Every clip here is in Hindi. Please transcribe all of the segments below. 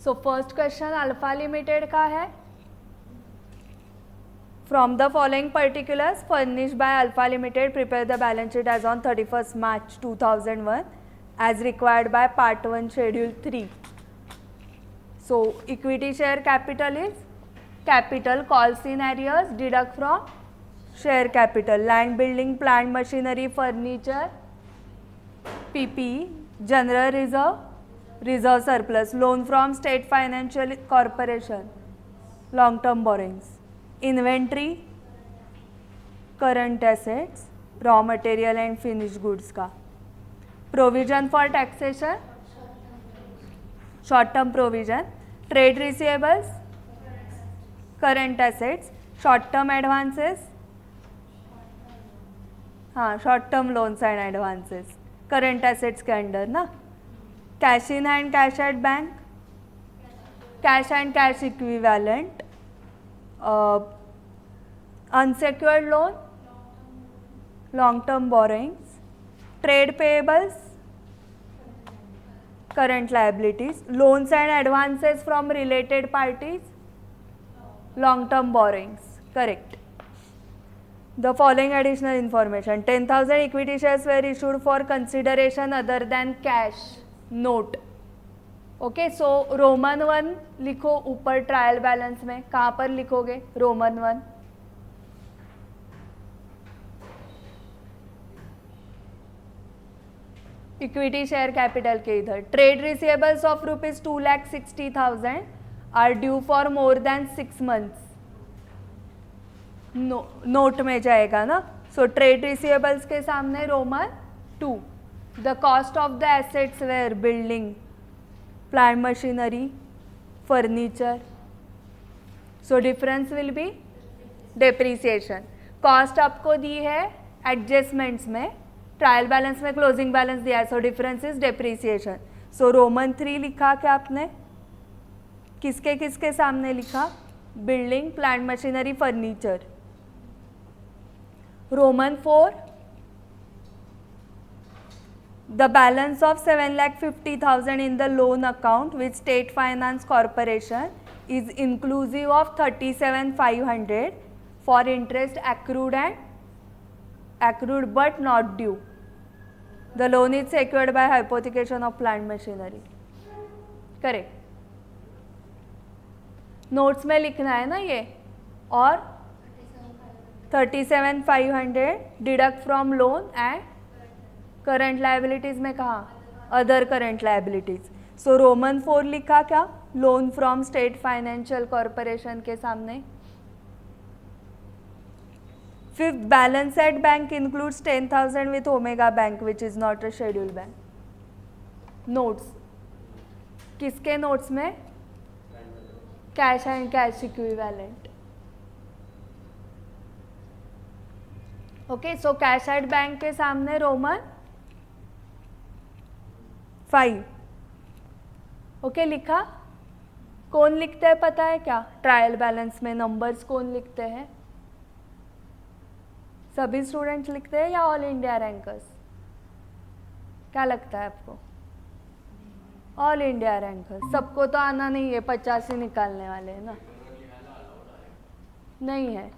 So first question alpha limited का है. From the following particulars furnished by Alpha Limited, prepare the balance sheet as on 31st March 2001 as required by Part 1 Schedule 3. So, equity share capital is capital, calls in arrears, deduct from share capital, land, building, plant, machinery, furniture, PPE, general reserve, reserve surplus, loan from state financial corporation, long term borrowings. Inventory, current assets, raw material and finish goods का. Provision for taxation, short term provision. Trade receivables, current assets. Short term advances, हाँ short term loans and advances current assets के अंडर ना. Cash in hand, cash at bank, cash and cash equivalent, unsecured loan, long term borrowings, trade payables, current liabilities, loans and advances from related parties, long term borrowings. Correct. The following additional information: 10,000 equity shares were issued for consideration other than cash. Note. Okay, so Roman 1 लिखो ऊपर ट्रायल बैलेंस में. कहाँ पर लिखोगे रोमन 1? इक्विटी शेयर कैपिटल के इधर. Trade receivables of rupees 2,60,000 are due for more than 6 months. Note में जाएगा ना. सो ट्रेड रिसीवेबल्स के सामने roman 2. The cost of the assets were building, plant machinery, furniture. So difference will be depreciation. Cost आपको दी है adjustments में, ट्रायल बैलेंस में क्लोजिंग बैलेंस दिया है. So difference is depreciation. So Roman 3 लिखा क्या आपने? किसके किसके सामने लिखा? Building, plant machinery, furniture. Roman 4, the balance of 7,50,000 in the loan account with State Finance Corporation is inclusive of 37,500 for interest accrued but not due. The loan is secured by hypothecation of plant machinery. Correct. Notes में लिखना है ना ये. और 37,500 deduct from loan and current liabilities में कहा अदर करंट लाइबिलिटीज. सो रोमन 4 लिखा क्या? Loan from state financial corporation के सामने. Fifth, balance at bank includes 10,000 with omega bank which is not a schedule bank. Notes किसके नोट्स में? Cash and cash equivalent. Okay, so cash at bank के सामने रोमन 5. ओके, लिखा. कौन लिखते हैं पता है क्या? ट्रायल बैलेंस में नंबर्स कौन लिखते हैं? सभी स्टूडेंट्स लिखते हैं या ऑल इंडिया रैंकर्स? क्या लगता है आपको? All India rankers. सबको तो आना नहीं है, 50 ही निकालने वाले हैं ना. नहीं है,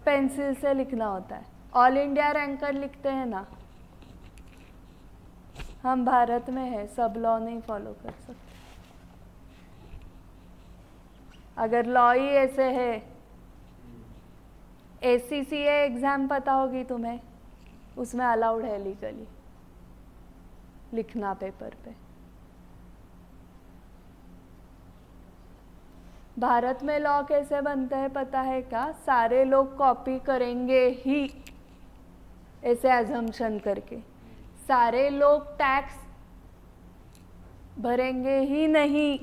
पेंसिल से लिखना होता है. ऑल इंडिया रैंकर लिखते हैं ना. हम भारत में है, सब लॉ नहीं फॉलो कर सकते. अगर लॉ ही ऐसे है, ACCA एग्जाम पता होगी तुम्हें, उसमें अलाउड है लीगली लिखना पेपर पे. भारत में लॉ कैसे बनते हैं पता है क्या? सारे लोग कॉपी करेंगे ही, ऐसे अजम्पशन करके. सारे लोग टैक्स भरेंगे ही नहीं,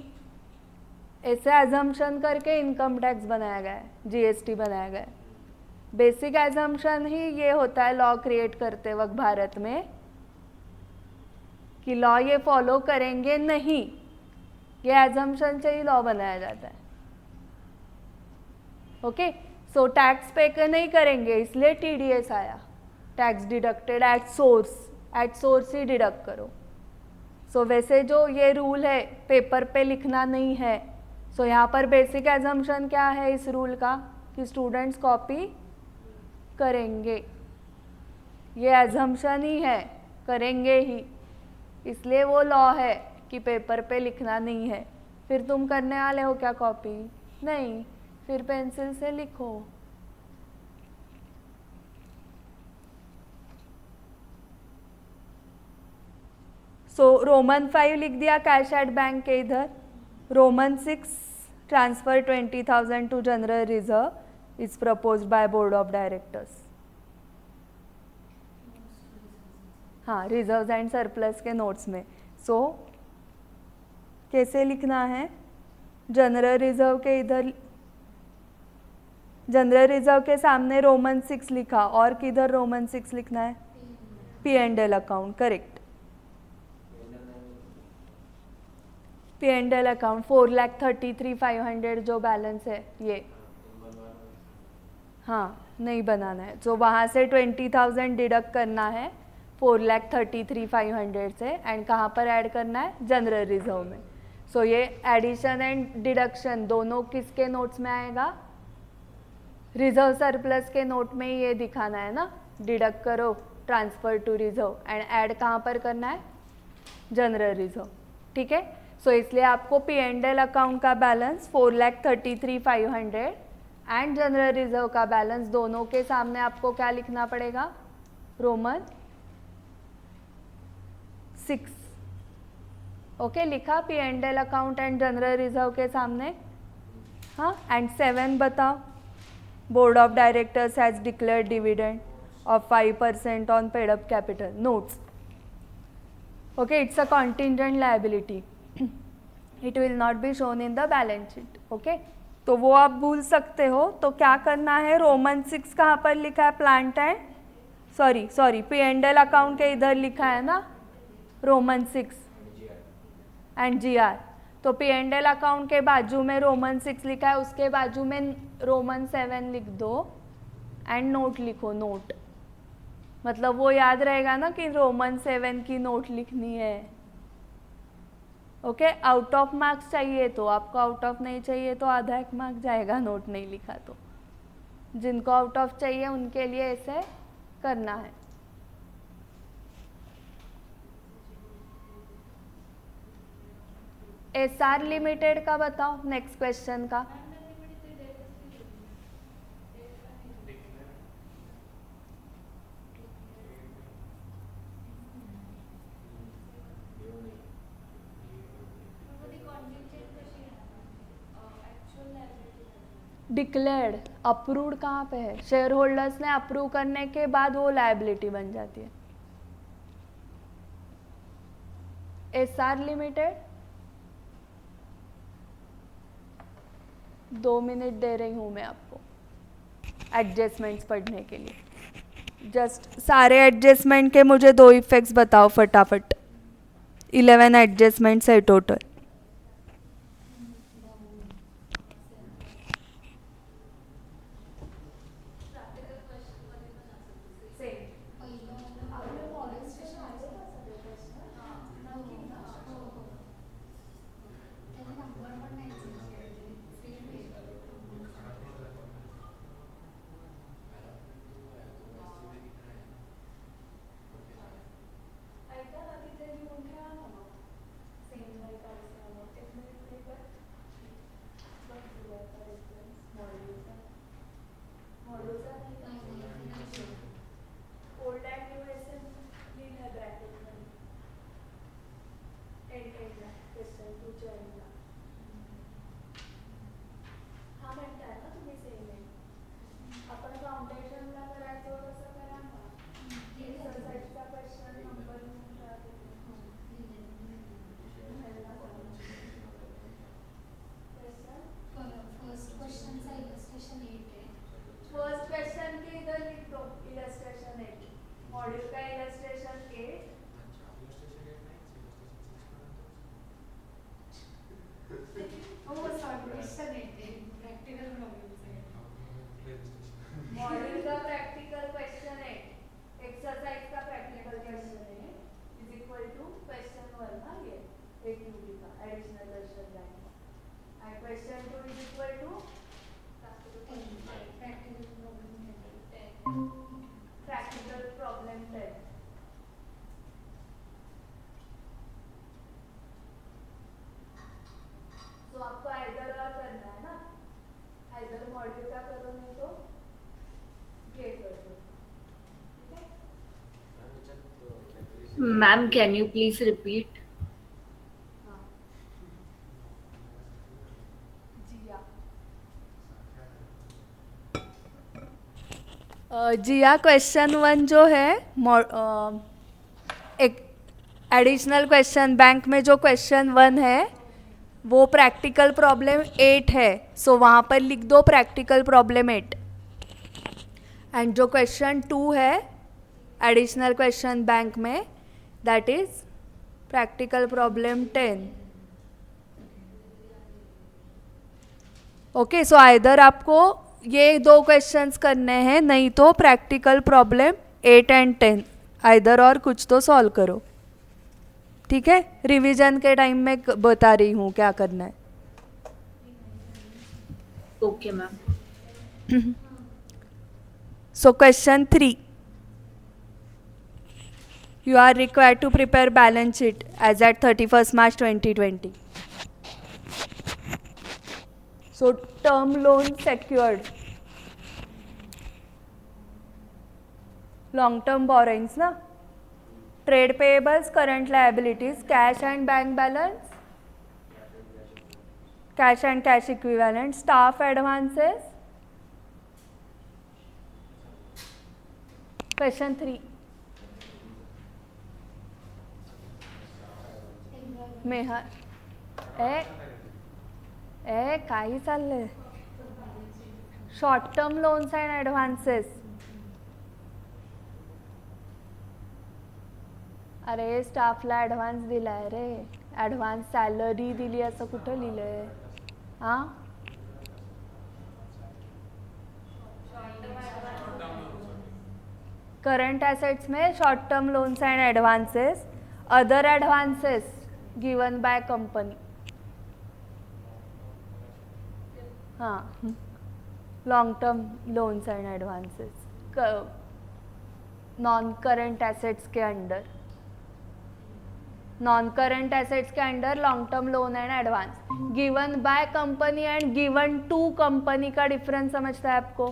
ऐसे अजम्पशन करके इनकम टैक्स बनाया गया है, GST बनाया गया है. बेसिक एजम्पशन ही ये होता है लॉ क्रिएट करते वक्त भारत में, कि लॉ ये फॉलो करेंगे नहीं. ये एजम्पशन से ही लॉ बनाया जाता है. ओके, सो टैक्स पे नहीं करेंगे इसलिए TDS आया, tax deducted at source. At source he deduct करो. सो वैसे जो ये रूल है पेपर पे लिखना नहीं है. सो यहाँ पर बेसिक एजम्पशन क्या है इस रूल का कि स्टूडेंट्स कॉपी करेंगे. ये एजम्पशन ही है, करेंगे ही, इसलिए वो लॉ है कि पेपर पे लिखना नहीं है. फिर तुम करने वाले हो क्या कॉपी? नहीं, फिर पेंसिल से लिखो. सो रोमन 5 लिख दिया कैश एट बैंक के इधर. Roman 6 transfer 20,000 to general reserve is proposed by board of directors. हाँ, रिजर्व्स एंड सरप्लस के नोट्स में. सो कैसे लिखना है? जनरल रिजर्व के इधर, जनरल रिजर्व के सामने रोमन 6 लिखा और किधर रोमन 6 लिखना है? P&L account. Correct. P&L account 4,33,500 जो बैलेंस है ये, हाँ नहीं बनाना है. तो वहाँ से 20,000 डिडक्ट करना है 4,33,500 से एंड कहाँ पर ऐड करना है? जनरल रिजर्व में. सो ये एडिशन एंड डिडक्शन दोनों किसके नोट्स में आएगा? रिजर्व सरप्लस के नोट में ही ये दिखाना है ना. डिडक्ट करो, transfer to reserve and add कहाँ पर करना है? General reserve. ठीक है. सो इसलिए आपको P&L अकाउंट का बैलेंस 4,33,500 एंड जनरल रिजर्व का बैलेंस दोनों के सामने आपको क्या लिखना पड़ेगा? रोमन 6. ओके, लिखा P&L account and general reserve के सामने. हाँ, एंड 7 बताओ. Board of directors has declared dividend of 5% on paid up capital. Notes. Okay, it's a contingent liability. It will not be shown in the balance sheet. Okay, तो वो आप भूल सकते हो. तो क्या करना है? रोमन 6 कहाँ पर लिखा है? Plant and sorry P&L account के इधर लिखा है ना रोमन 6 एंड GR. तो P&L अकाउंट के बाजू में रोमन 6 लिखा है, उसके बाजू में रोमन 7 लिख दो एंड नोट लिखो. नोट मतलब वो याद रहेगा ना कि रोमन 7 की नोट लिखनी है. ओके, आउट ऑफ मार्क्स चाहिए तो आपको, आउट ऑफ नहीं चाहिए तो आधा एक मार्क जाएगा नोट नहीं लिखा तो. जिनको आउट ऑफ चाहिए उनके लिए ऐसे करना है. SR लिमिटेड का बताओ नेक्स्ट क्वेश्चन का. डिक्लेयर्ड, अप्रूव्ड कहाँ पे है? शेयर होल्डर्स ने अप्रूव करने के बाद वो लायबिलिटी बन जाती है. SR लिमिटेड 2 मिनट दे रही हूँ मैं आपको एडजस्टमेंट्स पढ़ने के लिए. जस्ट सारे एडजस्टमेंट के मुझे 2 इफेक्ट्स बताओ फटाफट. 11 एडजस्टमेंट्स है टोटल. फर्स्ट क्वेश्चन के Ma'am, can you please repeat? जिया क्वेश्चन 1 जो है एक एडिशनल क्वेश्चन बैंक में जो क्वेश्चन 1 है वो प्रैक्टिकल प्रॉब्लम 8 है, सो वहाँ पर लिख दो प्रैक्टिकल प्रॉब्लम 8। एंड जो क्वेश्चन 2 है एडिशनल क्वेश्चन बैंक में, that is practical problem 10। Okay, so either आपको ये 2 क्वेश्चंस करने हैं, नहीं तो प्रैक्टिकल प्रॉब्लम 8 एंड 10 आइदर और कुछ तो सॉल्व करो। ठीक है, रिवीजन के टाइम में बता रही हूँ क्या करना है। Okay, ma'am. So question 3. You are required to prepare balance sheet as at 31st March 2020. So term loan secured. Long term borrowings na. Trade payables, current liabilities, cash and bank balance, cash and cash equivalent, staff advances. Question 3. मेहा काही चाललंय. Short term loans and advances. अरे स्टाफला ॲडव्हान्स दिलाय रे, ॲडव्हान्स सॅलरी दिली असं कुठं लिहिलंय? हां, करंट एसेट्स में short term loans and advances, other advances given by company. हाँ, long term loans and advances non current assets के अंडर. नॉन करंट एसेट्स के under long term loan and advance given by company and given to company का डिफरेंस समझता है आपको?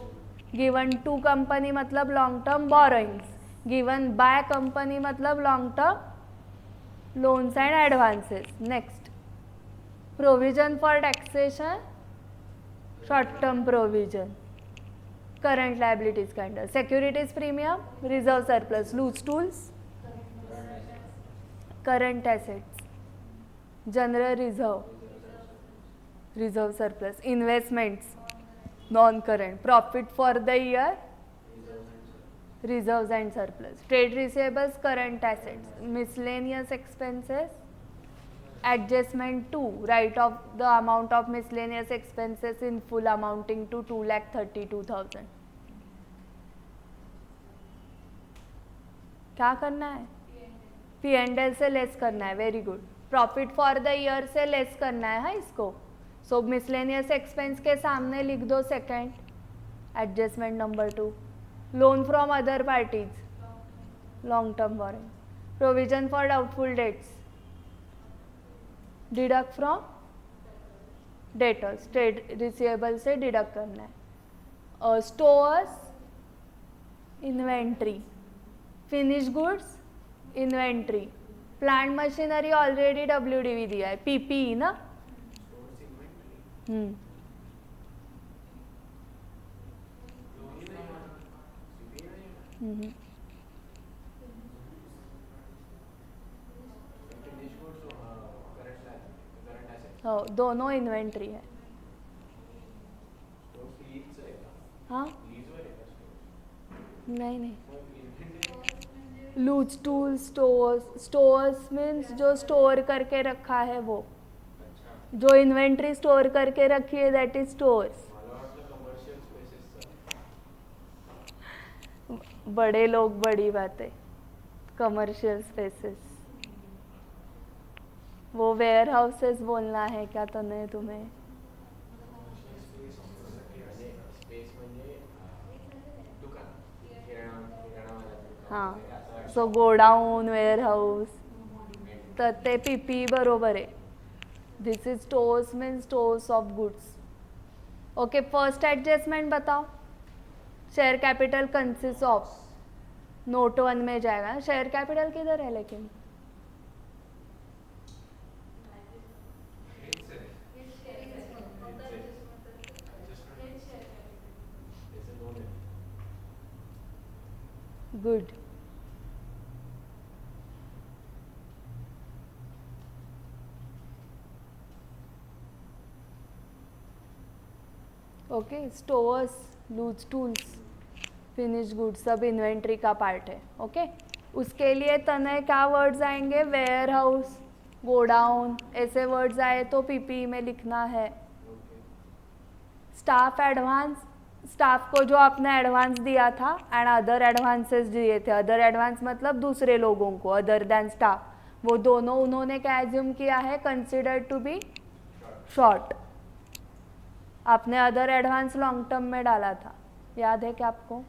गिवन टू कंपनी मतलब long term borrowings, given by company मतलब long term loans and advances. Next, provision for taxation, short term provision current liabilities के under. Securities premium, reserve surplus, loose tools, current assets, general reserve, reserve surplus, investments non current, profit for the year, reserves and surplus, trade receivables, current assets, miscellaneous expenses, adjustment to write off the amount of miscellaneous expenses in full amounting to 2,32,000. क्या करना है? P&L से लेस करना है. Very good. Profit for the year से लेस करना है. हाँ, इसको सो मिसलेनियस एक्सपेंस के सामने लिख दो second, adjustment number 2. Loan from other parties, long term borrowing. Provision for doubtful dates, deduct from debtors, trade receivable से डिडक्ट करना है. Stores, inventory, finish goods, inventory, plant machinery already WDV दिया है, PPE ना. हो, दोनों इन्वेंट्री है. हाँ, नहीं नहीं, loose tool, stores. Stores means जो स्टोर करके रखा है वो, जो इन्वेंट्री स्टोर करके रखी है दैट इज स्टोर्स. बड़े लोग बड़ी बातें. कमर्शियल स्पेसेस, वो वेयर हाउसेस बोलना है क्या तने तुम्हें? हाँ, सो गोडाऊन, वेअर हाऊस, तर ते PPE बरोबर आहे. This is stores means stores of goods. Okay, first adjustment बताओ. Share capital consist of note 1 में जाएगा। शेयर कैपिटल किधर है लेकिन? Good. Okay, stores, loose tools, finish goods सब इन्वेंट्री का पार्ट है। ओके, उसके लिए तने क्या वर्ड्स आएंगे? वेयर हाउस, गोडाउन, ऐसे वर्ड्स आए तो पीपी में लिखना है। स्टाफ एडवांस, स्टाफ को जो आपने एडवांस दिया था एंड अदर एडवांसेस दिए थे। अदर एडवांस मतलब दूसरे लोगों को, अदर देन स्टाफ, वो दोनों उन्होंने क्या एज्यूम किया है? Considered to be short. आपने अदर एडवांस लॉन्ग टर्म में डाला था, याद है क्या आपको?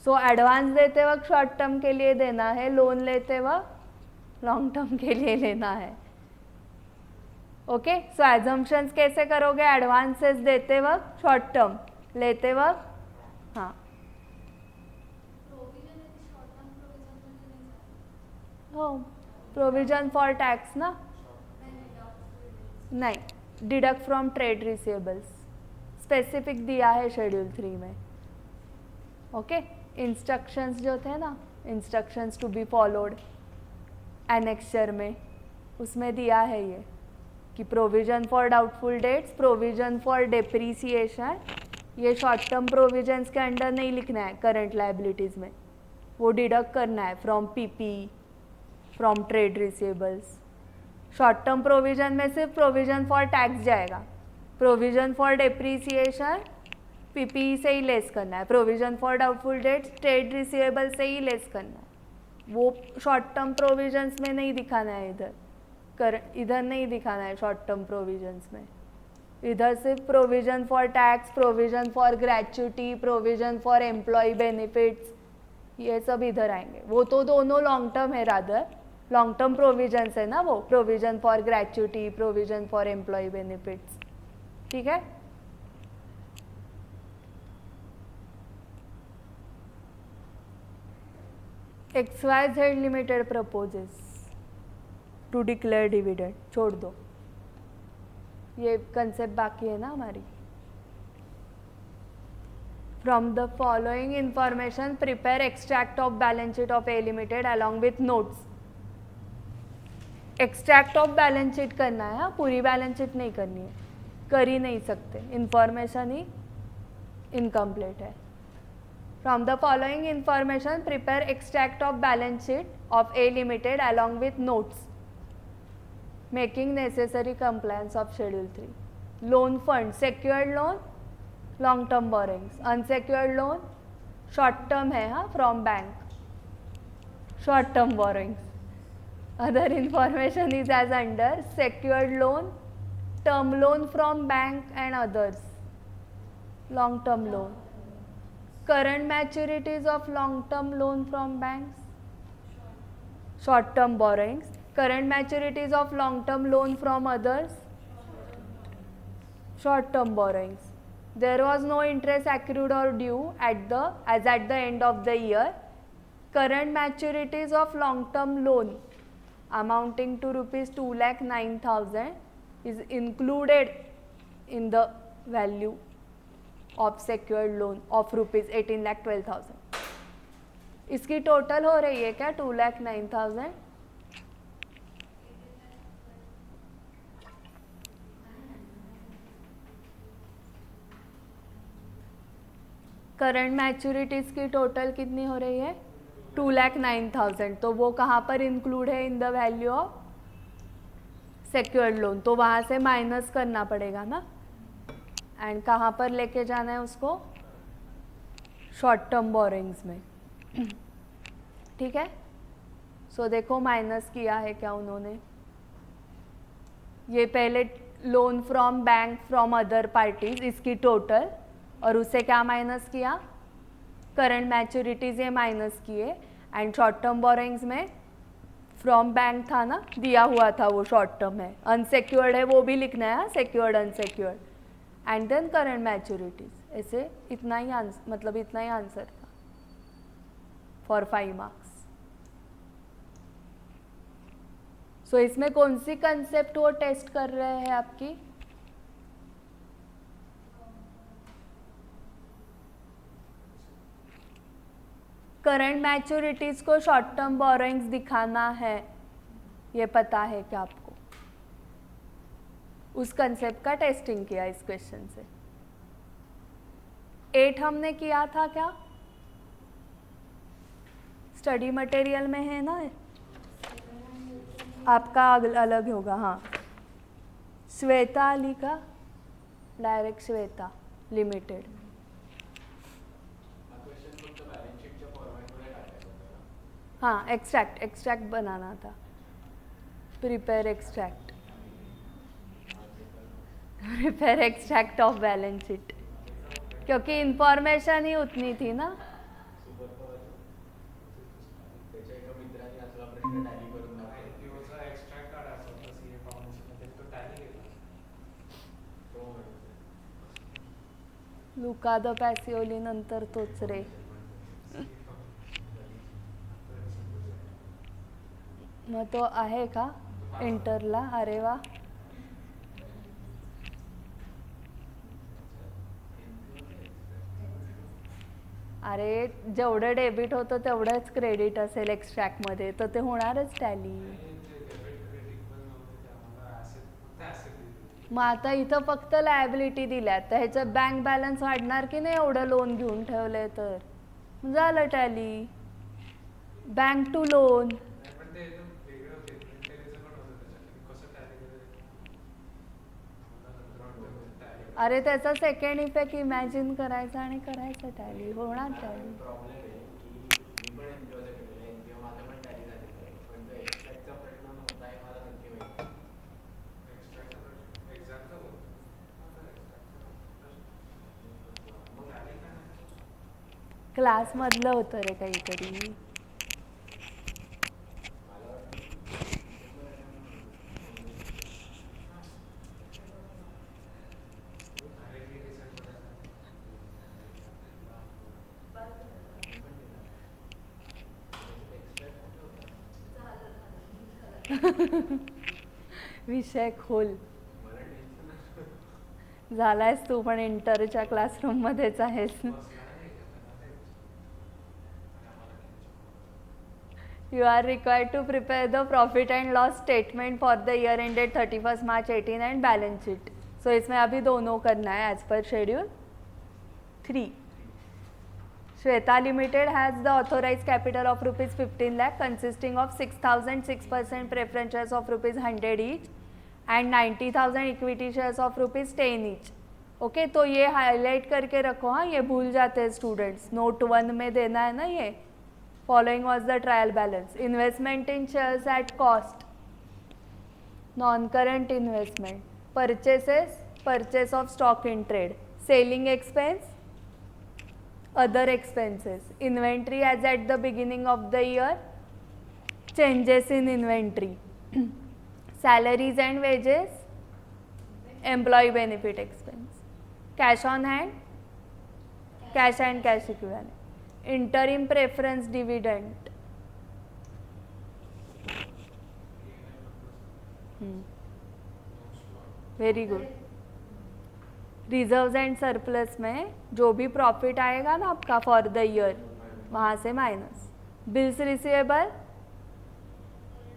सो एडवांस देते वक्त शॉर्ट टर्म के लिए देना है, लोन लेते वक्त लॉन्ग टर्म के लिए लेना है। ओके, सो एजम्पशंस कैसे करोगे? एडवांसेस देते वक्त शॉर्ट टर्म, लेते वक्त हाँ। हो, प्रोविजन फॉर टैक्स ना? नहीं, deduct from trade receivables, specific दिया है शेड्यूल 3 में। ओके, इंस्ट्रक्शंस जो थे ना, instructions to be followed annexure में, उसमें दिया है ये कि provision for doubtful debts, provision for depreciation, ये शॉर्ट टर्म प्रोविजंस के अंडर नहीं लिखना है करंट लाइबिलिटीज़ में, वो डिडक्ट करना है from PP, from trade receivables. Short term provision में सिर्फ प्रोविजन फॉर टैक्स जाएगा, प्रोविजन फॉर डेप्रीसिएशन पीपी से ही लेस करना है, provision for doubtful dates trade receivable से ही लेस करना है। वो शॉर्ट टर्म प्रोविजंस में नहीं दिखाना है, इधर नहीं दिखाना है शॉर्ट टर्म प्रोविजंस में। इधर सिर्फ provision for tax, provision for gratuity, provision for employee benefits, ये सब इधर आएंगे। वो तो दोनों लॉन्ग टर्म है, रादर लॉन्ग टर्म प्रोविजंस है ना वो, provision for gratuity, provision for employee benefits. ठीक है, XYZ limited proposes to declare dividend, छोड़ दो, ये कंसेप्ट बाकी है ना हमारी। From the following information prepare extract of balance sheet of A limited along with notes. Extract of balance sheet करना है, हाँ, पूरी बैलेंस शीट नहीं करनी है, कर ही नहीं सकते, इंफॉर्मेशन ही इनकम्प्लीट है। From the following information prepare extract of balance sheet of A limited along with notes making necessary compliance of schedule 3। Loan fund, secured loan, long term borrowings, unsecured loan short term है, हाँ, from bank, short term borrowings. Other information is as under secured loan, term loan from bank and others, long term loan, current maturities of long term loan from banks, short term borrowings, current maturities of long term loan from others, short term borrowings. There was no interest accrued or due at the end of the year. Current maturities of long term loan amounting to rupees 2,09,000 is included in the value of secured loan of rupees 18,12,000। इसकी टोटल हो रही है क्या 2,09,000? करंट मैच्योरिटीज़ की टोटल कितनी हो रही है? 2,09,000। तो वो कहाँ पर इंक्लूड है? In the value of secured loan, तो वहाँ से माइनस करना पड़ेगा ना, एंड कहाँ पर लेके जाना है उसको? शॉर्ट टर्म बोरिंग्स में। ठीक है, सो देखो माइनस किया है क्या उन्होंने, ये पहले loan from bank from other parties, इसकी टोटल, और उससे क्या माइनस किया? करंट मैच्योरिटीज ये माइनस किए, एंड शॉर्ट टर्म बोरिंग्स में फ्रॉम बैंक था ना, दिया हुआ था, वो शॉर्ट टर्म है, अनसेक्योर्ड है वो भी लिखना है, secured unsecured, and then current maturities. ऐसे इतना ही आंसर था। For 5 marks. सो इसमें कौन सी कंसेप्ट वो टेस्ट कर रहे हैं आपकी? करंट मैच्योरिटीज को शॉर्ट टर्म बोरोइंग्स दिखाना है, ये पता है क्या आपको? उस कंसेप्ट का टेस्टिंग किया इस क्वेश्चन से. 8 हमने किया था क्या? स्टडी मटेरियल में है ना, आपका अलग होगा. हाँ, श्वेता अली का, डायरेक्ट श्वेता लिमिटेड. हाँ, एक्सट्रैक्ट बनाना था. Prepare extract of balance sheet, क्योंकि इंफॉर्मेशन ही उतनी थी ना. लुका द पॅसिओली नंतर तोच रे. मग तो आहे का इंटरला? अरे वा. अरे जेवढं डेबिट होतं तेवढंच क्रेडिट असेल एक्स्ट्रॅक्टमध्ये, तर ते होणारच टॅली. मग आता इथं फक्त लायबिलिटी दिल्यात, तर ह्याच्यात बँक बॅलन्स वाढणार की नाही एवढं लोन घेऊन ठेवलंय तर? झालं टॅली. Bank to loan. अरे त्याचा सेकंड इफेक्ट इमॅजिन करायचा आणि करायचं टॅली, होणार टॅली. क्लासमधलं होतं रे काहीतरी. विषय खोल झालायस तू पण, इंटरच्या क्लासरूम मध्येच आहेस. You are required to prepare the profit and loss statement for the year ended 31st March 18 and balance sheet. So इसमें अभी दोनों करना है as per schedule 3. Shweta Limited has the authorized capital of rupees 15 lakh consisting of 6,006% preference shares of rupees 100 each and 90,000 equity shares of rupees 10 each. Okay, तो ये हाईलाइट करके रखो. हाँ, ये भूल जाते हैं स्टूडेंट्स. नोट 1 में देना है ना ये. Following was the trial balance. Investment in shares at cost. Non-current investment. Purchases, purchase of stock in trade. Selling expense, other expenses. Inventory as at the beginning of the year. Changes in inventory. Salaries and wages. Employee benefit expense. Cash on hand. Cash and cash equivalent. Interim preference dividend. Very good. Reserves and surplus में जो भी प्रॉफिट आएगा ना आपका फॉर द ईयर, वहाँ से minus. Bills receivable,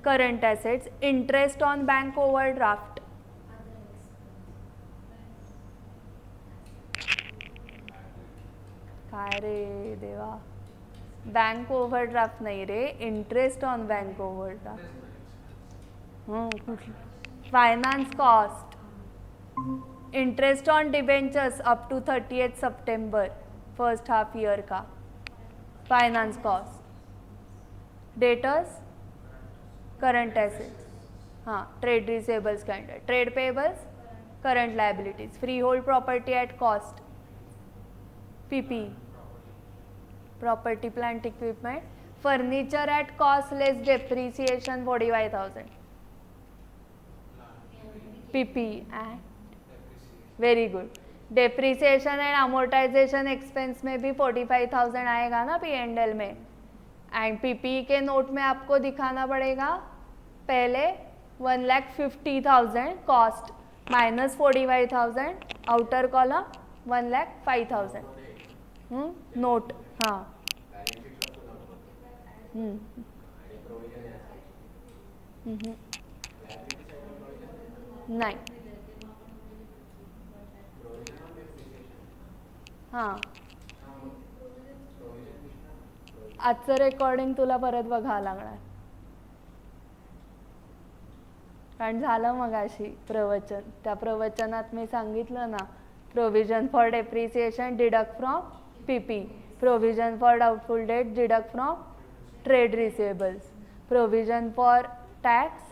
current assets, interest on bank overdraft. काय रे देवा, बँक ओव्हरड्राफ्ट नाही रे, इंटरेस्ट ऑन बँक ओव्हरड्राफ्ट. कुठली? Finance cost. Interest on debentures up to 30th September first half year का finance cost. Debtors, current assets. हाँ, ट्रेड रिसेबल्स के under. Trade payables, current liabilities. Freehold property at cost. PP, property plant equipment. Furniture at cost less depreciation 45,000. PP and very good. Depreciation and amortisation expense में भी 45,000 आएगा ना P&L में. एंड पीपीई के नोट में आपको दिखाना पड़ेगा पहले 1,50,000 cost minus 45,000 outer column 1,05,000 note हाँ नाही हां आजचं रेकॉर्डिंग तुला परत बघावं लागणार कारण झालं मगाशी प्रवचन त्या प्रवचनात मी सांगितलं ना provision for depreciation deduct from PP provision for doubtful debt deduct from trade receivables provision for tax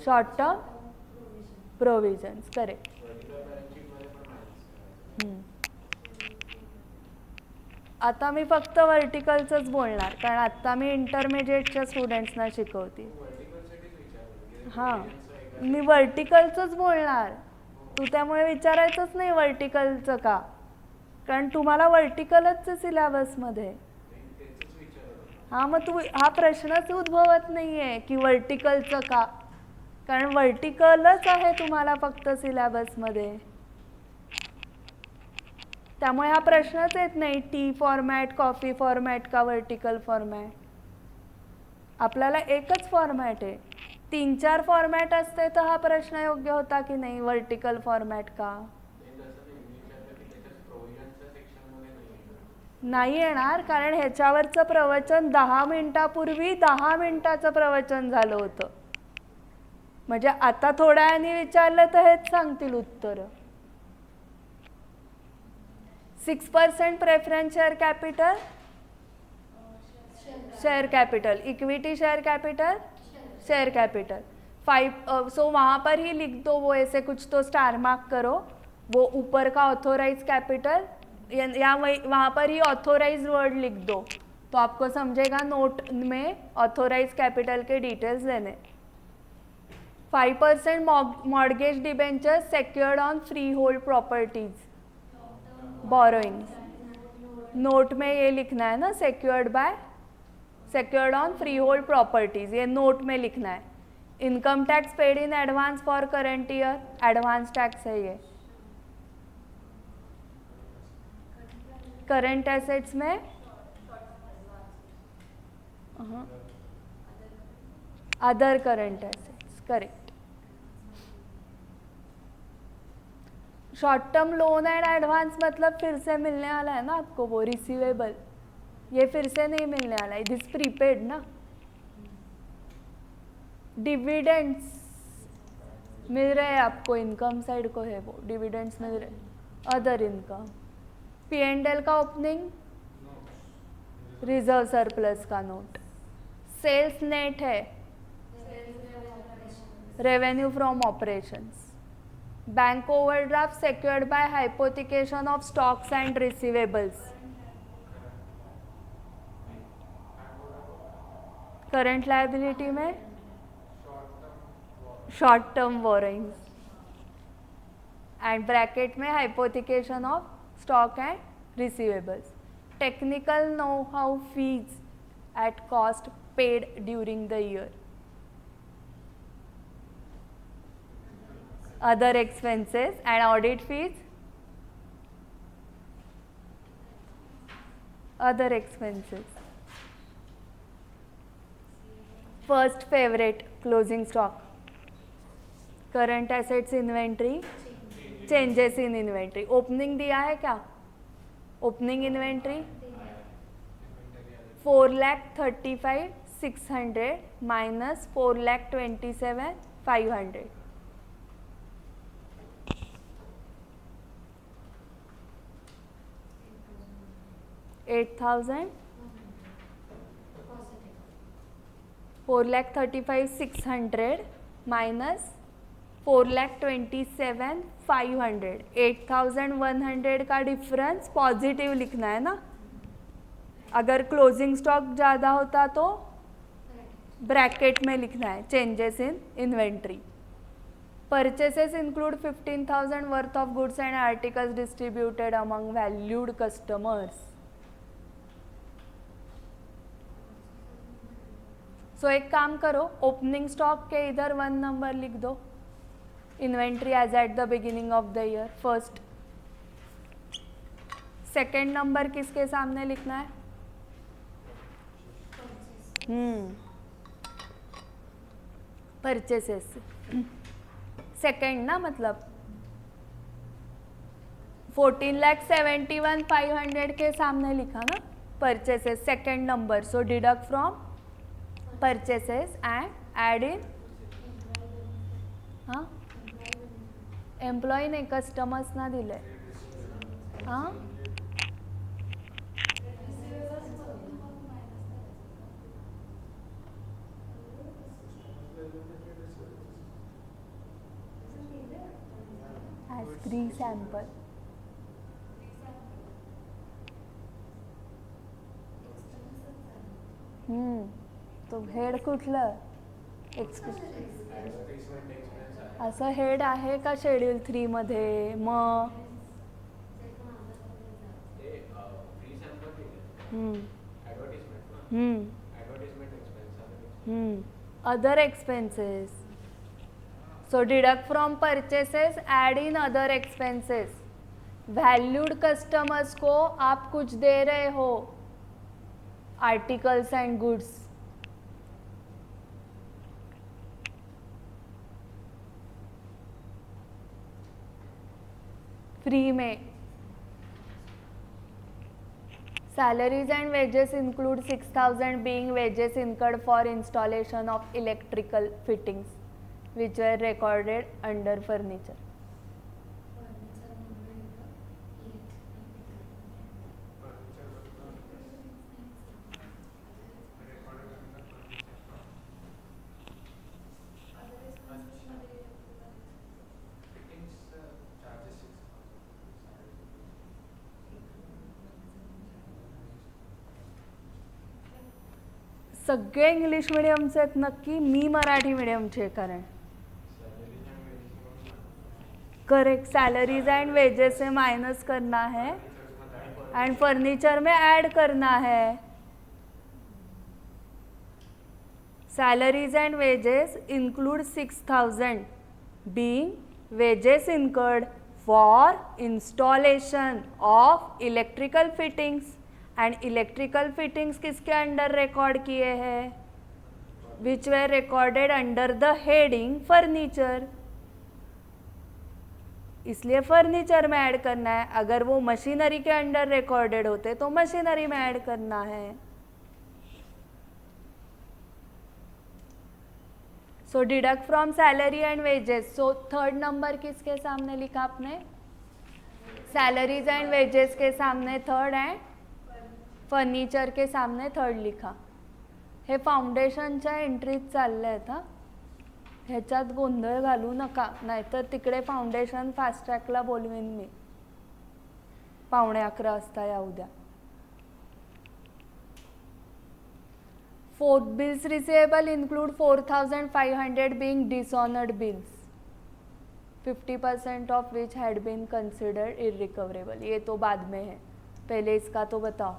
short term provisions correct आता मी फक्त वर्टिकलचंच बोलणार कारण आत्ता मी इंटरमिजिएटच्या स्टुडंट्सना शिकवते हां मी वर्टिकलचंच बोलणार तू त्यामुळे विचारायचंच नाही वर्टिकलचं का कारण तुम्हाला वर्टिकलच आहे सिलेबसमध्ये हां मग तू हा प्रश्नच उद्भवत नाही आहे की वर्टिकलचं का कारण वर्टिकलच आहे तुम्हाला फक्त सिलेबसमध्ये त्यामुळे हा प्रश्नच येत नाही टी फॉर्मॅट कॉफी फॉर्मॅट का वर्टिकल फॉर्मॅट आपल्याला एकच फॉर्मॅट आहे 3-4 फॉर्मॅट असते तर हा प्रश्न योग्य होता की नाही वर्टिकल फॉर्मॅट का नाही येणार कारण ह्याच्यावरचं प्रवचन 10 मिनिटापूर्वी 10 मिनिटाचं प्रवचन झालं होतं म्हणजे आता थोड्या वेळाने विचारलं तर हेच सांगतील उत्तर 6% preference share capital equity share capital 5 सो वहाँ पर ही लिख दो वो ऐसे कुछ तो स्टार मार्क करो वो ऊपर का ऑथोराइज कैपिटल या वहाँ पर ही ऑथोराइज वर्ड लिख दो तो आपको समझेगा नोट में ऑथोराइज कैपिटल के डिटेल्स देने 5% mortgage debenture secured on free hold properties borrowings note में ये लिखना है ना secured on free hold properties ये नोट में लिखना है income tax paid in advance for current year advance tax है ये करंट एसेट्स में other current assets correct short term loan and advance मतलब फिर से मिलने वाला है ना आपको वो रिसीवेबल ये फिर से नहीं मिलने वाला है दिस प्रीपेड ना डिविडेंड्स मिल रहे हैं आपको इनकम साइड को है वो डिविडेंड्स मिल रहे अदर इनकम P&L का ओपनिंग रिजर्व सरप्लस का नोट सेल्स नेट है revenue from operations bank overdraft secured by hypothecation of stocks and receivables current liability में short term borrowings and bracket में hypothecation of stock and receivables technical know how fees at cost paid during the year other expenses and audit fees other expenses first favorite closing stock current assets inventory changes in inventory opening दिया है क्या opening inventory 4,35,600 minus 4,27,500 8,000 4,35,600 minus 4,27,500 8,100 का डिफरेंस पॉजिटिव लिखना है ना अगर क्लोजिंग स्टॉक ज़्यादा होता तो ब्रैकेट में लिखना है changes in inventory purchases include 15,000 worth of goods and articles distributed among valued customers so एक काम करो, ओपनिंग स्टॉक के इधर 1 नंबर लिख दो, inventory as at the beginning of the year first. Second number किसके सामने लिखना है? परचेसेस। सेकेंड ना, मतलब 14,71,500 के सामने लिखा ना purchases, second number. So deduct from purchases and add इन, हाँ एम्प्लॉई नाही, कस्टमर्स ना दिले, हाँ as free sample. तो हेड कुठलं? असं हेड आहे का शेड्यूल 3 मध्ये? मग other expenses. So deduct from purchases, add in other expenses. Valued customers को आप कुछ दे रहे हो, आर्टिकल्स एंड गुड्स, फ्री में. Salaries and wages include 6,000 being wages incurred for installation of electrical fittings which were recorded under furniture. सगळे इंग्लिश मिडियमचे आहेत नक्की? मी मराठी मिडियमचे आहे. कारण करेक्ट, सैलरीज एंड वेजेस से माइनस करना है एंड फर्नीचर में ऐड करना है. Salaries and wages include 6,000 being wages incurred for installation of electrical fittings. And electrical fittings किसके अंडर रिकॉर्ड किए हैं? Which were recorded under the heading furniture. इसलिए फर्नीचर में ऐड करना है. अगर वो मशीनरी के अंडर रिकॉर्डेड होते तो मशीनरी में ऐड करना है. So deduct from salary and wages. So third number किसके सामने लिखा आपने? सैलरीज एंड वेजेस के सामने थर्ड एंड फर्निचर के सामने थर्ड लिखा. हे फाउंडेशनच्या एंट्रीत चालले आहेत हा, ह्याच्यात गोंधळ घालू नका, नाहीतर तिकडे फाउंडेशन फास्ट ट्रॅकला बोलवीन मी. 11:15 वाजता या उद्या. Fourth, bills receivable include 4,500 being dishonoured bills, 50% of which had been considered irrecoverable. ये तो बाद में है, पहले इसका तो बताओ.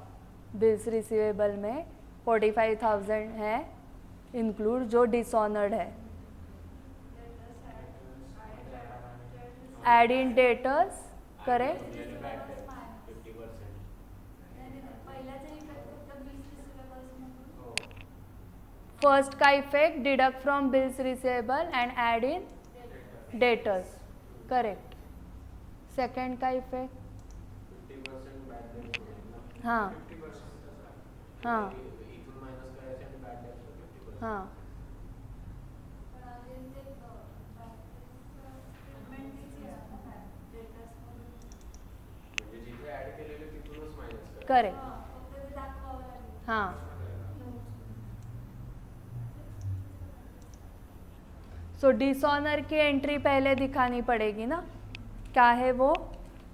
बिल्स रिसीवेबल में 45,000 है इंक्लूड जो डिसऑनर्ड है. Add in debtors, correct. First का effect deduct from bills receivable and add in debtors, correct. Second का इफेक्ट, हाँ हाँ हाँ. करेक्ट, हाँ. सो डिसऑनर की एंट्री पहले दिखानी पड़ेगी ना. क्या है वो?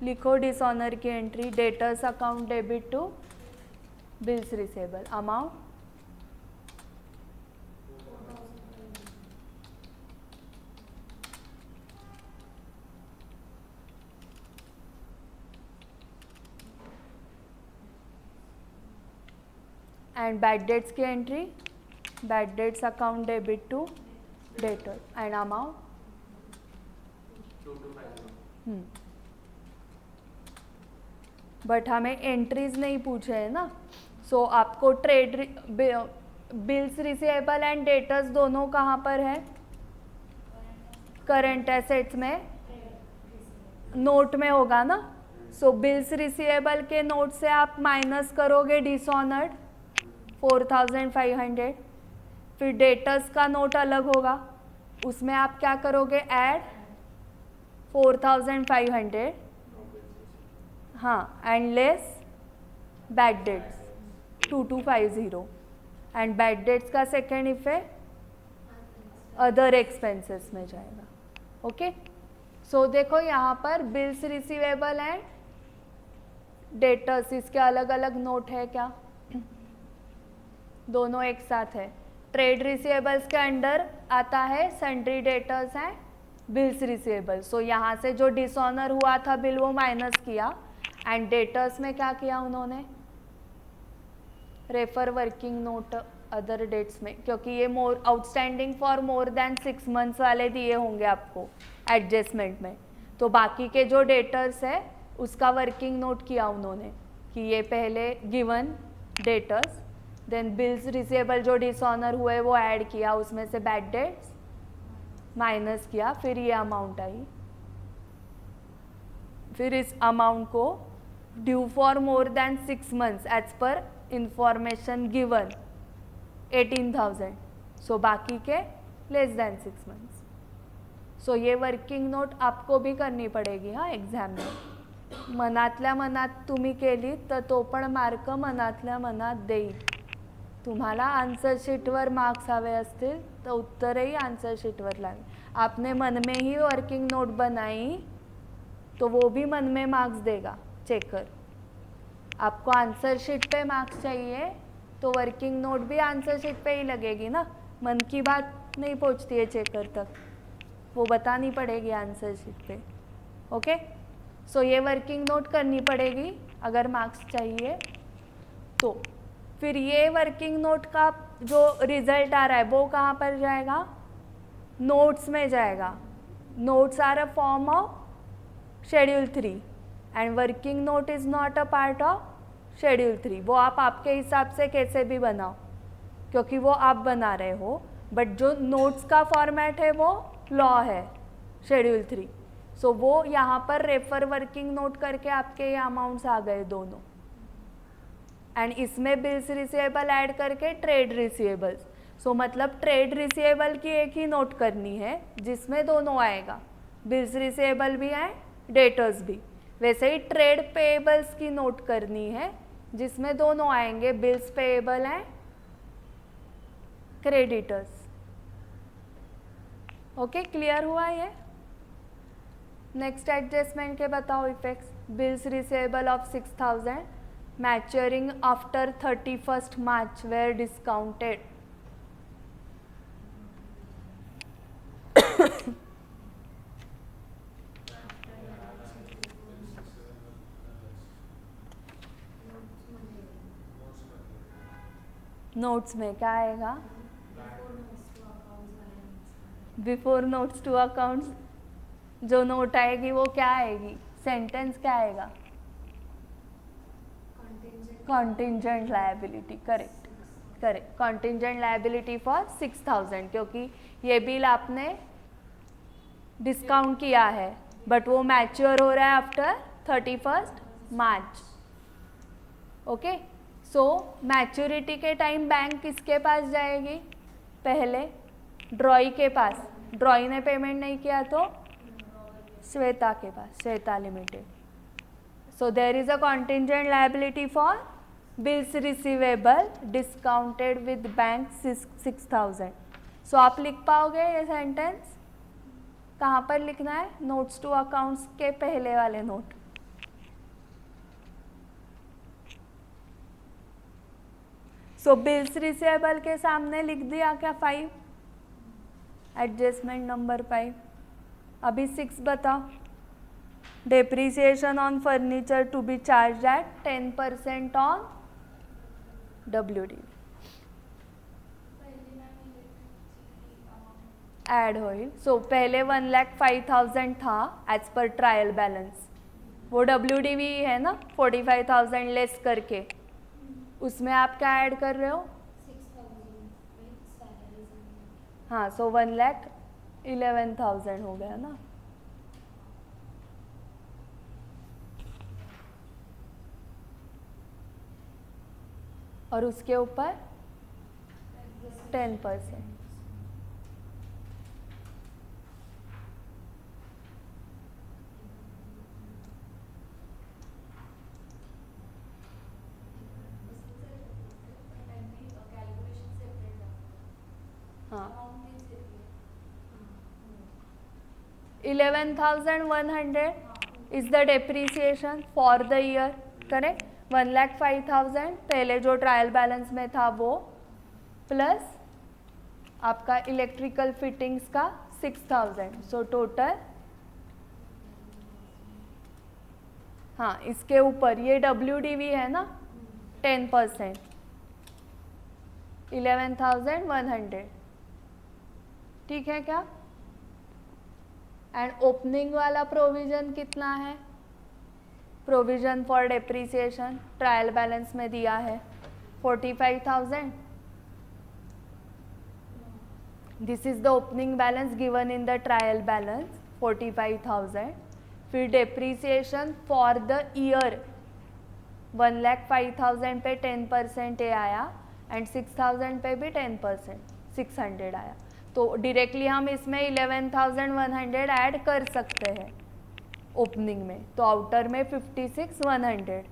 लिखो डिसऑनर की entry. Debtors account debit to bills receivable amount and bad debts की entry Bad debts account debit to debtor and amount 2250. But हमें एंट्रीज नहीं पूछे है ना, सो आपको trade bills receivable and debtors दोनों कहाँ पर है? करंट एसेट्स में, नोट में होगा ना। सो बिल्स रिसीवेबल के नोट से आप माइनस करोगे डिसऑनर्ड 4500, फिर डेटर्स का नोट अलग होगा, उसमें आप क्या करोगे? ऐड 4500, हाँ, and less bad debts 2250, and bad dates का सेकेंड इफेक्ट अदर एक्सपेंसेस में जाएगा। ओके, सो देखो यहाँ पर बिल्स रिसीवेबल एंड डेटर्स, इसके अलग अलग नोट है क्या? दोनों एक साथ है। ट्रेड रिसीवेबल्स के अंडर आता है sundry debtors and bills receivable. So यहाँ से जो डिसऑनर हुआ था बिल वो माइनस किया, एंड डेटर्स में क्या किया उन्होंने? Refer working note other debts में, क्योंकि ये more outstanding for more than 6 months वाले दिए होंगे आपको एडजस्टमेंट में, तो बाकी के जो डेटर्स है उसका वर्किंग नोट किया उन्होंने कि ये पहले given debtors, then bills receivable जो डिसऑनर हुए वो ऐड किया, उसमें से बैड डेट्स माइनस किया, फिर ये अमाउंट आई। फिर इस अमाउंट को due for more than 6 months as पर इंफॉर्मेशन गिवन 18,000, सो बाकी के लेस देन 6 मंथ्स। सो ये वर्किंग नोट आपको भी करनी पडेगी हाँ एग्जाम में। मनातल्या मनात तुम्ही केली तर तो पण मार्क मनातल्या मनात देईल। तुम्हाला आंसर शीटवर मार्क्स हवे असतील तर उत्तरही आंसर शीटवर लावे। आपने मन में ही वर्किंग नोट बनाई तो वो भी मन में मार्क्स देगा चेकर। आपको आंसर शीट पे मार्क्स चाहिए तो वर्किंग नोट भी आंसर शीट पे ही लगेगी ना, मन की बात नहीं पहुंचती है चेकर तक, वो बतानी पड़ेगी आंसर शीट पे। ओके, सो ये वर्किंग नोट करनी पड़ेगी अगर मार्क्स चाहिए तो। फिर ये वर्किंग नोट का जो रिजल्ट आ रहा है वो कहाँ पर जाएगा? नोट्स में जाएगा। Notes are a form of schedule 3 and working note is not a part of schedule 3। वो आप आपके हिसाब से कैसे भी बनाओ क्योंकि वो आप बना रहे हो, बट जो नोट्स का फॉर्मेट है वो लॉ है शेड्यूल 3। सो वो यहाँ पर रेफर वर्किंग नोट करके आपके ये अमाउंट्स आ गए दोनों, एंड इसमें बिल्स रिसीवेबल ऐड करके ट्रेड रिसीवेबल्स। सो मतलब ट्रेड रिसीवेबल की एक ही नोट करनी है जिसमें दोनों आएगा, बिल्स रिसीवेबल भी है डेटर्स भी। वैसे ही ट्रेड पेएबल्स की नोट करनी है जिसमें दोनों आएंगे, bills payable and creditors. Okay, clear हुआ ये? नेक्स्ट एडजस्टमेंट के बताओ effects. Bills receivable of 6000 maturing after 31st March were discounted. Notes में क्या आएगा? बिफोर नोट्स टू अकाउंट्स जो नोट आएगी वो क्या आएगी? सेंटेंस क्या आएगा? Contingent liability. Correct correct, contingent liability for 6000, क्योंकि ये बिल आपने डिस्काउंट किया है बट वो मैच्योर हो रहा है आफ्टर 31st March। ओके, सो मैच्योरिटी के टाइम बैंक किसके पास जाएगी? पहले ड्रॉई के पास। ड्रॉई ने पेमेंट नहीं किया तो श्वेता के पास, Shweta limited. So there is a contingent liability for bills receivable discounted with bank 6000। So आप लिख पाओगे ये सेंटेंस? कहाँ पर लिखना है? नोट्स टू अकाउंट्स के पहले वाले नोट। सो बिल्स रिसीवेबल के सामने लिख दिया क्या 5? Adjustment number 5। अभी 6 बताओ। Depreciation on furniture to be charged at 10% on WD। Add होईल. सो पहले 1,05,000 था एज पर ट्रायल बैलेंस, वो WDV है ना 45,000 लेस करके, उसमें आप क्या ऐड कर रहे हो? हाँ, सो 1,11,000 हो गया ना. और उसके ऊपर 10%. हाँ, 11,100 is the depreciation for the year, correct. 1,05,000 पहले जो ट्रायल बैलेंस में था वो, प्लस आपका इलेक्ट्रिकल फिटिंग्स का 6,000. सो टोटल, हाँ, इसके ऊपर ये WDV है ना 10%, 11,100. ठीक है क्या? एंड ओपनिंग वाला प्रोविजन कितना है? Provision for depreciation trial balance में दिया है 45,000. This is the opening balance given in the trial balance 45,000. फिर डेप्रीसिएशन फॉर द ईयर 1,05,000 पे 10% ये आया एंड 6,000 पे भी 10%, 600 आया. तो डायरेक्टली हम इसमें 11,100 ऐड कर सकते हैं ओपनिंग में. तो आउटर में 56,100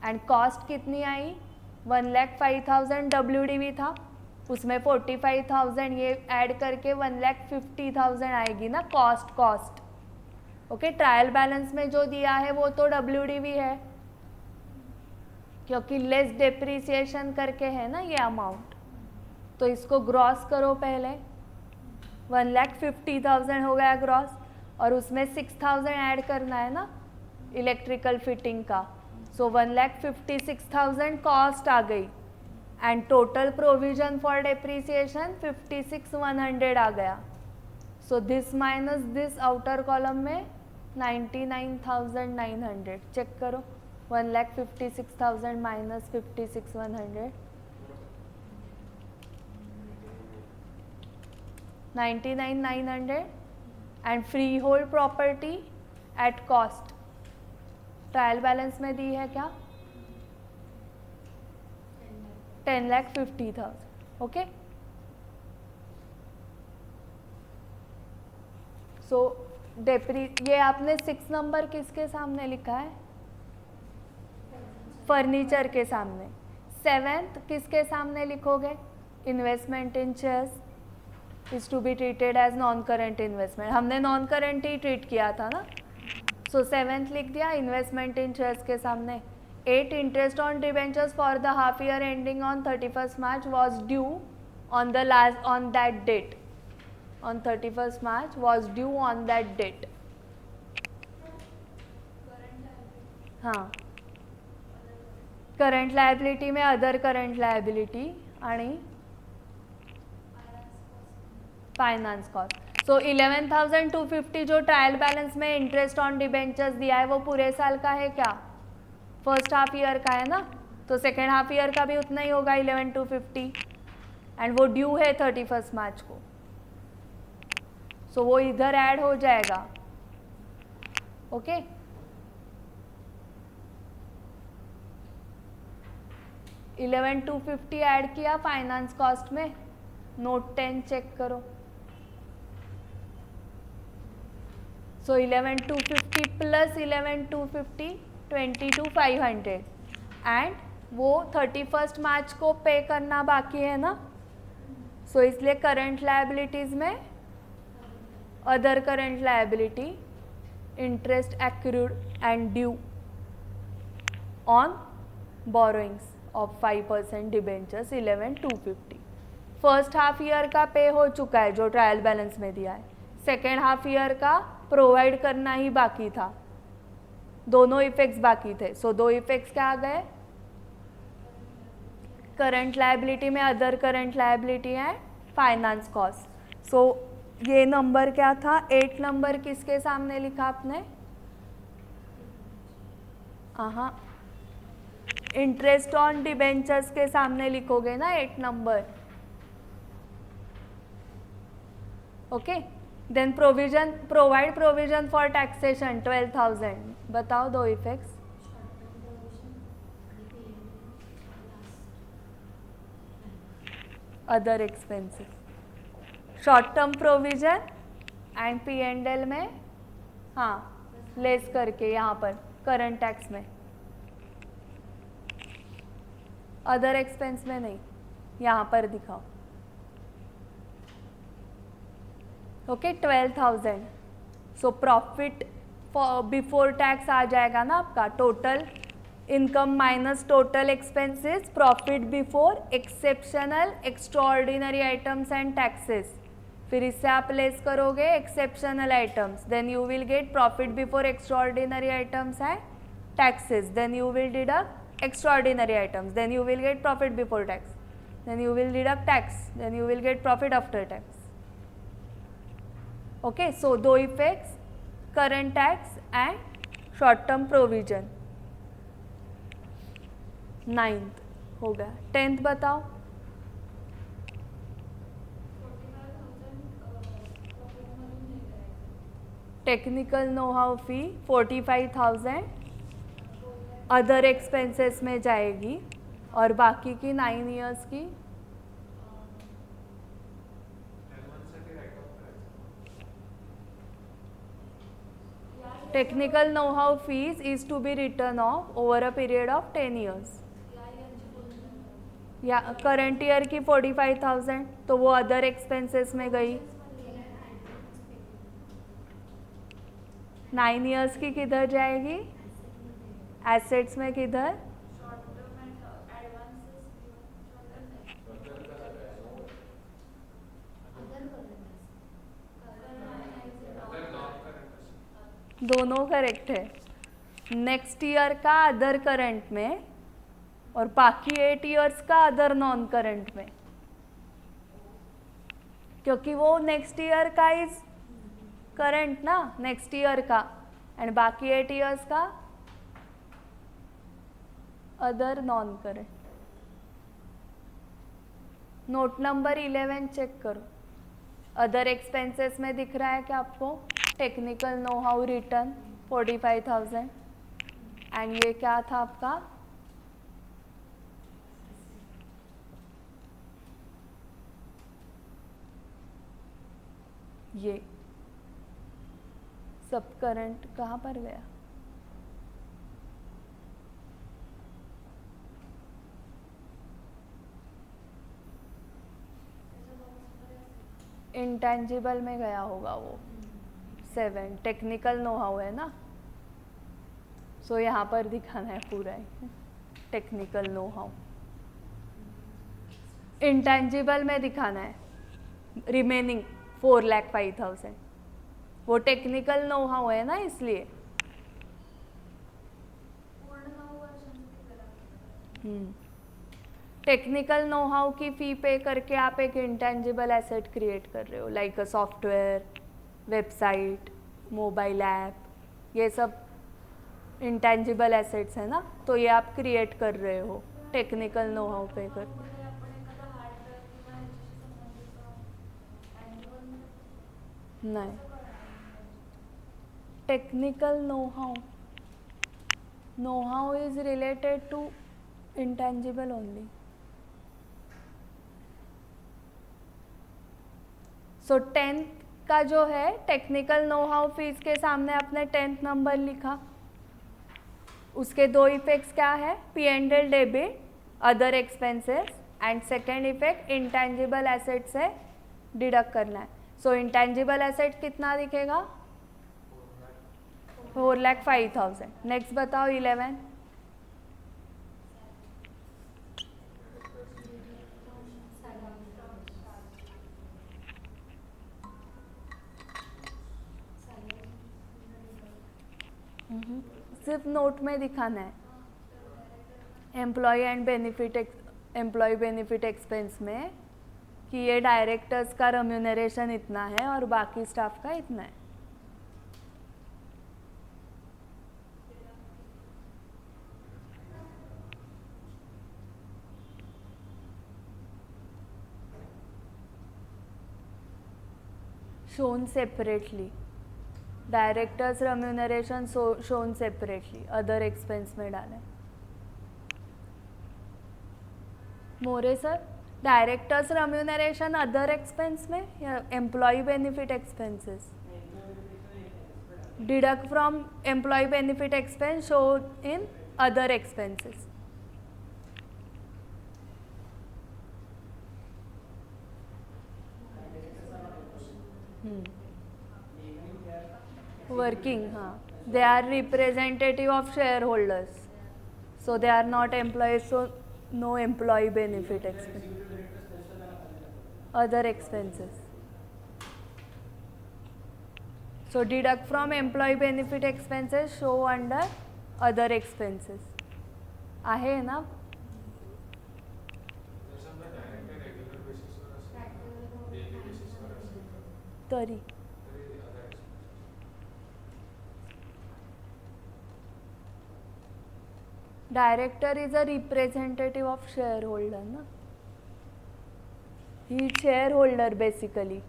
एंड कॉस्ट कितनी आई? 1,05,000 WDV था, उसमें 45,000 ये ऐड करके 1,50,000 आएगी ना कॉस्ट. ओके, ट्रायल बैलेंस में जो दिया है वो तो WDV है क्योंकि लेस डेप्रीसिएशन करके है ना ये अमाउंट. तो इसको ग्रॉस करो पहले. 1,50,000 हो गया ग्रॉस, और उसमें 6,000 ऐड करना है ना इलेक्ट्रिकल फिटिंग का. सो 1,56,000 कॉस्ट आ गई and total provision for depreciation 56,100 आ गया. So this minus this outer column में 99,900. चेक करो, 1,56,000 minus 56,100, 99,900. And free hold property at cost trial balance में दी है क्या? 10,50,000. ओके, सो ये आपने 6 नंबर किसके सामने लिखा है? फर्नीचर के सामने. 7th किसके सामने लिखोगे? Investment in shares is to be treated as non current investment. हमने non current ही ट्रीट किया था ना. सो 7th लिख दिया इन्वेस्टमेंट इन शेयर्स के सामने. 8 interest on debentures for the half year ending on 31st March was due on that date. On 31st March was due on that date. हाँ, करंट लायबिलिटी में अदर करंट लायबिलिटी आणि फाइनेंस कॉस्ट. सो 11,250 जो ट्रायल बैलेंस में इंटरेस्ट ऑन डिबेंचर्स दिया है वो पूरे साल का है क्या? फर्स्ट हाफ ईयर का है ना. तो सेकेंड हाफ ईयर का भी उतना ही होगा 11,250 एंड वो ड्यू है 31st मार्च को. सो वो इधर ऐड हो जाएगा. ओके, 11,250 ऐड किया फाइनेंस कॉस्ट में. नोट 10 चेक करो. सो 11,250 प्लस 11,250 22,500 एंड वो 31st मार्च को पे करना बाकी है ना. सो इसलिए करंट लायबिलिटीज़ में other current liability interest accrued and due on borrowings of 5% debentures 11,250. First half year का पे हो चुका है जो ट्रायल बैलेंस में दिया है. सेकेंड हाफ ईयर का प्रोवाइड करना ही बाकी था. दोनों इफेक्ट्स बाकी थे. सो दो इफेक्ट्स क्या आ गए? करंट लायबिलिटी में अदर करंट लायबिलिटी है फाइनेंस कॉस्ट. सो ये नंबर क्या था? 8 नंबर किसके सामने लिखा आपने? हाँ, इंटरेस्ट ऑन डिबेंचर्स के सामने लिखोगे ना 8 number. Okay, then provide provision for taxation 12,000. बताओ दो effects. Other expenses, short term provision and P&L में, हाँ, लेस करके यहाँ पर करंट टैक्स में. अदर एक्सपेंस में नहीं, यहाँ पर दिखाओ. Okay, 12,000. So profit before tax आ जाएगा ना आपका. Total income minus total expenses, profit before exceptional extraordinary items and taxes. फिर इससे आप लेस करोगे exceptional items, then you will get profit before extraordinary items and taxes. Then you will deduct extraordinary items, then you will get profit before tax, then you will deduct tax, then you will get profit after tax. Okay, so दो effects, current tax and short term provision. 9th हो गया. 10th बताओ. Technical know how fee 45,000 other expenses में जाएगी, और बाकी की 9 इयर्स की technical know how fees is to be return of over a period of 10 years. या करंट ईयर की 45,000, तो वो अदर एक्सपेंसेस में गई. 9 इयर्स की किधर जाएगी? एसेट्स में. किधर? दोनों करेक्ट है. नेक्स्ट ईयर का अदर करंट में, और बाकी 8 इयर्स का अदर नॉन करंट में, क्योंकि वो नेक्स्ट ईयर का इज करंट ना, नेक्स्ट ईयर का, एंड बाकी 8 इयर्स का other non current. Note number 11 check करो. अदर एक्सपेंसेस में दिख रहा है क्या आपको? Technical know how return 45,000, and ये क्या था आपका? ये सब करंट कहाँ पर गया? इंटेंजिबल में गया होगा वो. 7 टेक्निकल नो हाउ है ना, सो यहाँ पर दिखाना है पूरा ही टेक्निकल नो हाउ. इंटेंजिबल में दिखाना है रिमेनिंग 4,05,000. वो टेक्निकल नो हाउ है ना, इसलिए. टेक्निकल नो हाउ की फी पे करके आप एक इंटेंजिबल एसेट क्रिएट कर रहे हो, like a software, website, mobile app. ये सब इंटेंजिबल एसेट्स है ना, तो ये आप क्रिएट कर रहे हो टेक्निकल नो हाउ पे करके. नहीं, technical know how is related to intangible only. So 10th का जो है टेक्निकल नो हाउ फीस के सामने आपने 10th नंबर लिखा. उसके दो इफेक्ट्स क्या है? P&L debit, other expenses, and second effect intangible asset से डिडक्ट करना है. सो इंटेंजिबल एसेट कितना दिखेगा? 4,05,000. नेक्स्ट बताओ 11. सिर्फ नोट में दिखाना है. एम्प्लॉय बेनिफिट एक्सपेंस में कि ये डायरेक्टर्स का रेम्यूनरेशन इतना है और बाकी स्टाफ का इतना है। shown separately, directors remuneration shown separately, other expense में डालें। More sir, directors remuneration other expense में या employee benefit expenses? Deduct from employee benefit expense, show in other expenses. Working, हाँ, they are representative of shareholders, so they are not employees, so no employee benefit expense, other expenses. So deduct from employee benefit expenses, show under other expenses आहे ना? तरी director is a representative of share holder ना, ही shareholder basically.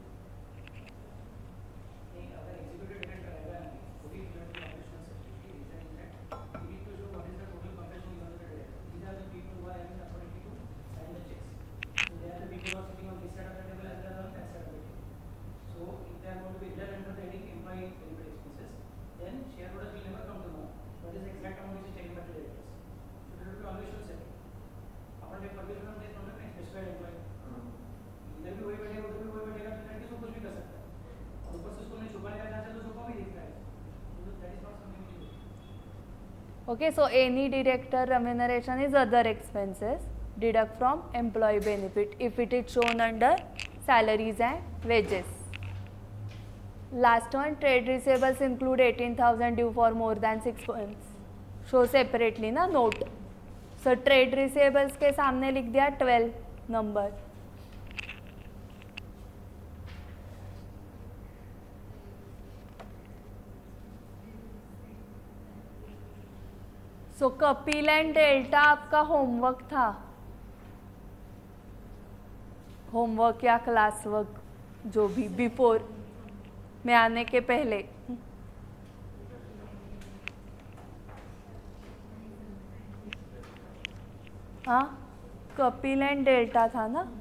Okay, so any director remuneration is other expenses, deduct from employee benefit if it is shown under salaries and wages. Last one, trade receivables include 18,000 due for more than 6 months. Show separately ना note. So trade receivables के सामने लिख दिया 12 number. So Kapil and delta आपका होमवर्क था, होमवर्क या क्लास वर्क जो भी, बिफोर मैं आने के पहले। हाँ, कपिल एंड डेल्टा था ना?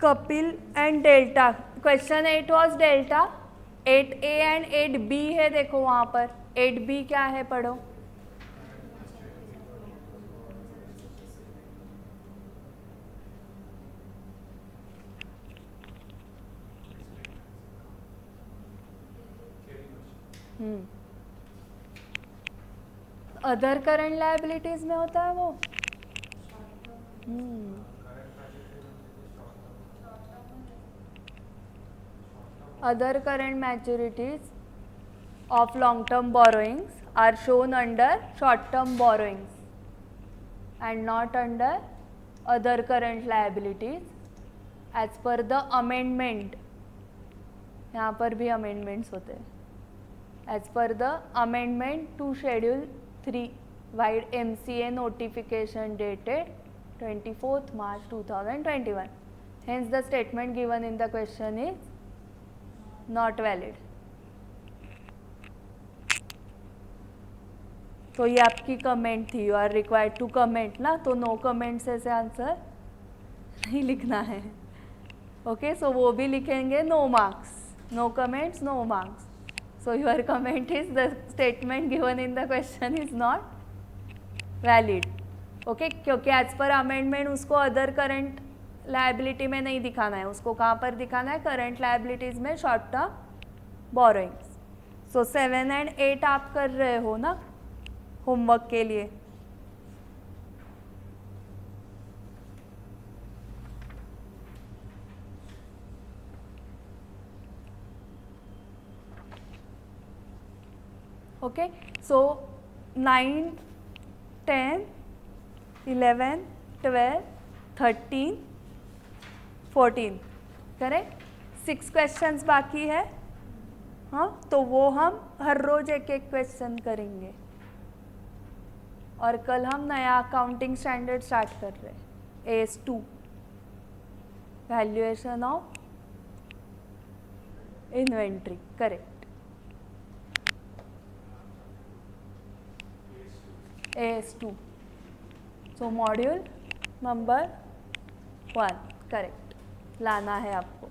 Kapil and delta, question 8 was delta, 8A and 8B है, देखो वहाँ पर 8B क्या है पढ़ो। अदर करंट लायबिलिटीज में होता है वो। Other current maturities of long-term borrowings are shown under short-term borrowings and not under other current liabilities as per the amendment. यहाँ पर भी amendments होते हैं। As per the amendment to Schedule 3 wide MCA notification dated 24th March 2021. Hence the statement given in the question is not valid. तो ये आपकी कमेंट थी, you are required to comment ना, तो नो कमेंट से आंसर नहीं लिखना है। ओके, सो वो भी लिखेंगे no marks, no comments no marks. So your comment is the statement given in the question is not valid. Okay, क्योंकि एज पर अमेंडमेंट उसको अदर करंट लायबिलिटी में नहीं दिखाना है, उसको कहाँ पर दिखाना है, करंट लायबिलिटीज में, short term borrowings. So 7 and 8 आप कर रहे हो ना होमवर्क के लिए। Okay, so 9, 10, 11, 12, 13, 14, correct. 6 क्वेश्चंस बाकी है. हाँ, तो वो हम हर रोज एक एक क्वेश्चन करेंगे. और कल हम नया अकाउंटिंग स्टैंडर्ड स्टार्ट कर रहे हैं, AS2, valuation of inventory. Correct. AS2. So module number 1. Correct लाना है आपको.